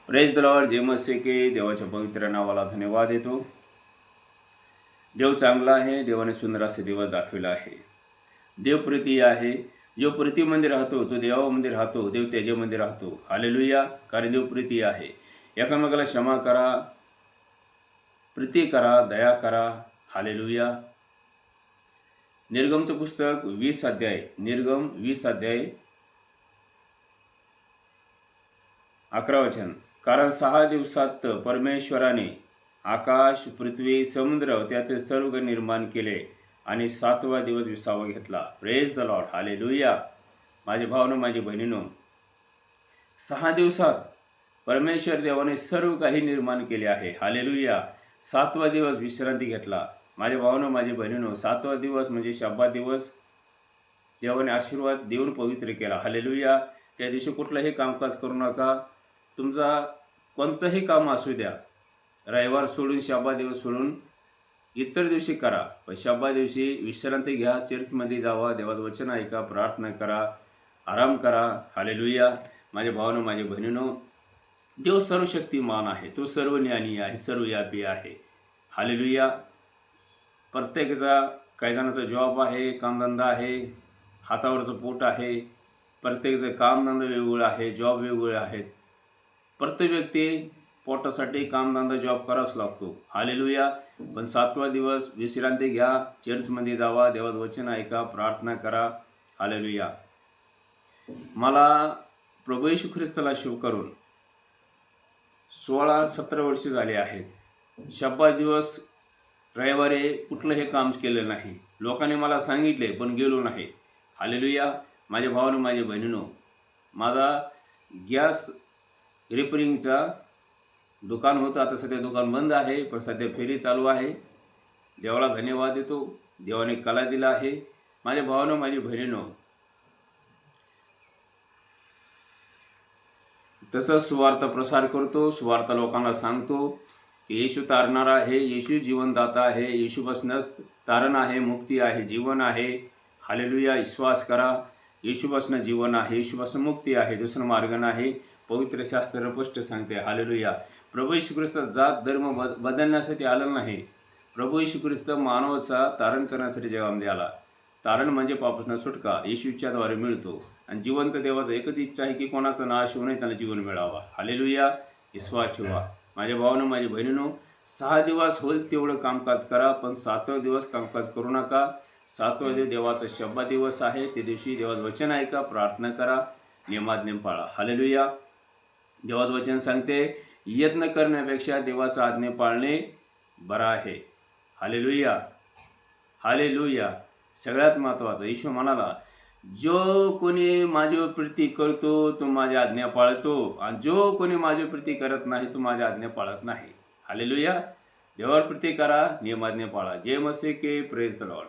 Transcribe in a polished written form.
Praise the Lord. जे मसे की देवाच्या पवित्र नावाला धन्यवाद देतो. देव चांगला आहे. देवाने सुंदर असे दिवस दाखविला आहे. देव प्रीती आहे. जो प्रीतीमध्ये राहतो तो देवामध्ये राहतो, देव त्याच्यामध्ये राहतो. हालेलुया. कारण देव प्रीती आहे. एकामेकाला क्षमा करा, प्रीती करा, दया करा. हालेलुया. निर्गमचं पुस्तक 20 अध्याय, निर्गम 20 अध्याय 11 वचन. कारण 6 दिवसात परमेश्वराने आकाश, पृथ्वी, समुद्र त्यातील सर्व निर्माण केले आणि 7वा दिवस विसावा घेतला. Praise the Lord. हालेलुया. माझे भावनो, माझी बहिणीनो, 6 दिवसात परमेश्वर देवाने सर्व काही निर्माण केले आहे. हालेलुया. 7वा दिवस विश्रांती घेतला. माझे भावनो, माझी बहिणीनो, 7वा दिवस म्हणजे शब्बा दिवस देवाने आशीर्वाद देऊन पवित्र केला. हालेलुया. त्या दिवशी कुठलंही कामकाज करू नका. तुमचा कोणचंही काम असू द्या, रविवार सोडून, शब्बा दिवस सोडून इतर दिवशी करा, पण शब्बा दिवशी विश्रांती घ्या. चर्चमध्ये जावा, देवाचं वचन ऐका, प्रार्थना करा, आराम करा. हालेलुया. माझे भावनो, माझे बहिणीनो, देव सर्वशक्तिमान आहे. तो सर्व ज्ञानी आहे, सर्वव्यापी आहे. हालेलुया. प्रत्येकाचा, काही जणांचा जॉब आहे, कामधंदा आहे, हातावरचं पोट आहे. प्रत्येकाचं कामधंदा वेगवेगळं आहे, जॉब वेगवेगळे आहेत. प्रत्येक व्यक्ती पोटासाठी कामधंदा, जॉब करावाच लागतो. हालेलुया. पण 7वा दिवस विश्रांती घ्या, चर्चमध्ये जावा, देवाचं वचन ऐका, प्रार्थना करा. हालेलुया. मला प्रभू येशू ख्रिस्ताला शिव करून 16-17 वर्षे झाले आहेत. शब्बा दिवस रविवारी कुठलंही काम केलं नाही. लोकांनी मला सांगितले पण गेलो नाही. हालेलुया. माझ्या भावानं, माझ्या बहिणीनो, माझा गॅस रिपेरिंगचा दुकान होतं. आता सध्या दुकान बंद आहे, पण सध्या फेरी चालू आहे. देवाला धन्यवाद देतो. देवाने कला दिला आहे. माझ्या भावानं, माझी बहिणीनो, तसंच सुवार्ता प्रसार करतो. सुवार्ता लोकांना सांगतो की येशू तारणारा आहे, येशू जीवनदाता आहे, येशूपासूनच तारण आहे, मुक्ती आहे, जीवन आहे. हालेलुया. विश्वास करा. येशूपासून जीवन आहे, येशूपासून मुक्ती आहे, दुसरं मार्ग नाही. पवित्र शास्त्र स्पष्ट सांगते. हालेलुया. प्रभू येशू ख्रिस्त जात धर्म बदलण्यासाठी आला नाही. प्रभू येशू ख्रिस्त मानवाचा तारण करण्यासाठी जगामध्ये आला. तारण म्हणजे पापासून सुटका येशूच्याद्वारे मिळतो. आणि जिवंत देवाचं एकच इच्छा आहे की कोणाचा नाश होऊ नये, त्याला जीवन मिळावा. हालेलुया. विश्वास ठेवा. माझ्या भावानं, माझ्या बहिणीनो, 6 दिवस होईल तेवढं कामकाज करा, पण 7वा दिवस कामकाज करू नका. 7वा दिवस देवाचा शब्बा दिवस आहे. त्या दिवशी देवाचं वचन ऐका, प्रार्थना करा, नियमाज्ञा पाळा. हालेलुया. देवाचं वचन सांगते, यत्न करण्यापेक्षा देवाचं आज्ञा पाळणे बरं आहे. हालेलुया. हालेलुया. सगळ्यात महत्त्वाचं, येशू म्हणाला, जो कोणी माझ्यावर प्रीती करतो तो माझ्या आज्ञा पाळतो, आणि जो कोणी माझ्यावर प्रीती करत नाही तो माझ्या आज्ञा पाळत नाही. हालेलुया. देवावर प्रीती करा, नियमाज्ञा पाळा. जय मसीह के. Praise the Lord.